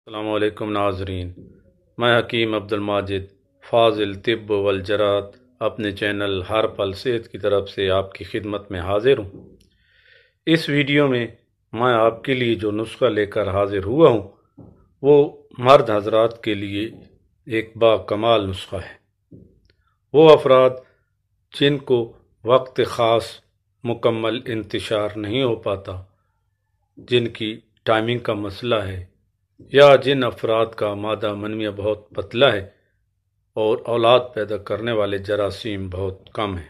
السلام علیکم ناظرین، میں حکیم عبدالماجد فاضل طب والجراحت اپنے چینل ہر پل صحت کی طرف سے آپ کی خدمت میں حاضر ہوں۔ اس ویڈیو میں آپ کے لیے جو نسخہ لے کر حاضر ہوا ہوں وہ مرد حضرات کے لیے ایک با کمال نسخہ ہے۔ وہ افراد جن کو وقت خاص مکمل انتشار نہیں ہو پاتا، جن کی ٹائمنگ کا مسئلہ ہے، یا جن افراد کا مادہ منویہ بہت پتلا ہے اور اولاد پیدا کرنے والے جراثیم بہت کم ہیں،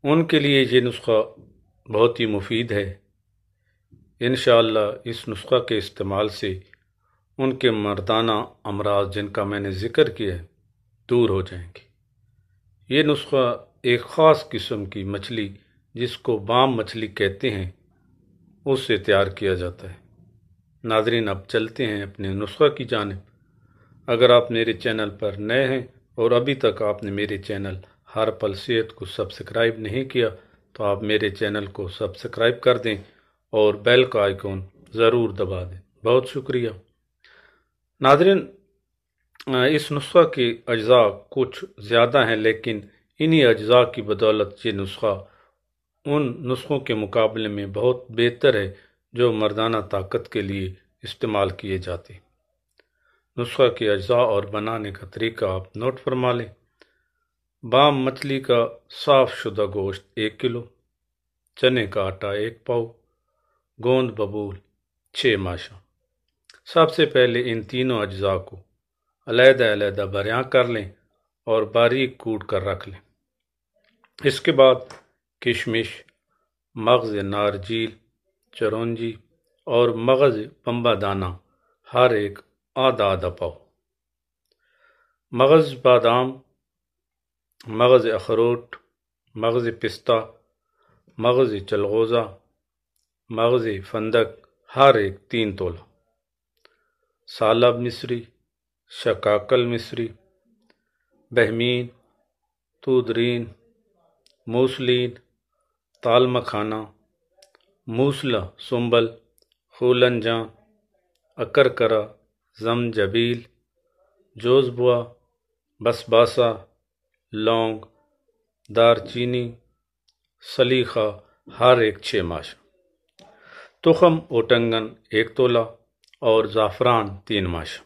ان کے لیے یہ نسخہ بہت ہی مفید ہے۔ انشاءاللہ اس نسخہ کے استعمال سے ان کے مردانہ امراض جن کا میں نے ذکر کیا ہے دور ہو جائیں گے۔ یہ نسخہ ایک خاص قسم کی مچھلی جس کو بام مچھلی کہتے ہیں اس سے تیار کیا جاتا ہے۔ ناظرین، اب چلتے ہیں اپنے نسخہ کی جانب۔ اگر آپ میرے چینل پر نئے ہیں اور ابھی تک آپ نے میرے چینل ہر پل صحت کو سبسکرائب نہیں کیا تو آپ میرے چینل کو سبسکرائب کر دیں اور بیل کا آئیکن ضرور دبا دیں۔ بہت شکریہ۔ ناظرین، اس نسخہ کے اجزاء کچھ زیادہ ہیں، لیکن انہی اجزاء کی بدولت یہ نسخہ ان نسخوں کے مقابلے میں بہت بہتر ہے جو مردانہ طاقت کے لیے استعمال کیے جاتے۔ نسخہ کے اجزاء اور بنانے کا طریقہ آپ نوٹ فرما لیں۔ بام مچھلی کا صاف شدہ گوشت 1 کلو، چنے کا آٹا 1 پاؤ، گوند ببول 6 ماشا۔ سب سے پہلے ان تینوں اجزاء کو علیحدہ علیحدہ بریاں کر لیں اور باریک کوٹ کر رکھ لیں۔ اس کے بعد کشمش، مغز نارجیل، چرونجی اور مغز پنبہ دانہ ہر ایک آدھا آدھا پاؤ، مغز بادام، مغز اخروٹ، مغز پستہ، مغز چلغوزہ، مغز فندق ہر ایک 3 تولہ، سالب مصری، شکاکل مصری، بہمین، تودرین، موسلین، تال مکھانا، موسلا سنبل، خولنجاں، اکرکرا، زنجبیل، جوز بوا، بسباسا، لونگ، دار چینی، سلیخہ ہر ایک 6 ماشا، تخم اوٹنگن 1 تولہ اور زعفران 3 ماشا۔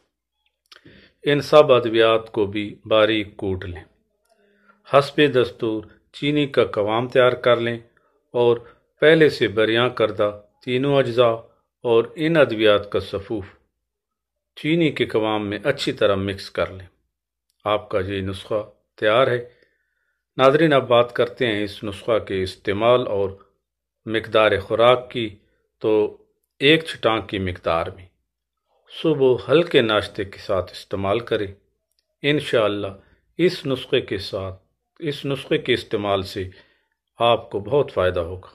ان سب ادویات کو بھی باریک کوٹ لیں۔ حسب دستور چینی کا قوام تیار کر لیں اور پہلے سے بریاں کردہ تینوں اجزاء اور ان ادویات کا صفوف چینی کے قوام میں اچھی طرح مکس کر لیں۔ آپ کا یہ نسخہ تیار ہے۔ ناظرین، اب بات کرتے ہیں اس نسخہ کے استعمال اور مقدار خوراک کی۔ تو 1 چھٹانک کی مقدار میں صبح ہلکے ناشتے کے ساتھ استعمال کریں۔ انشاءاللہ اس نسخے کے استعمال سے آپ کو بہت فائدہ ہوگا۔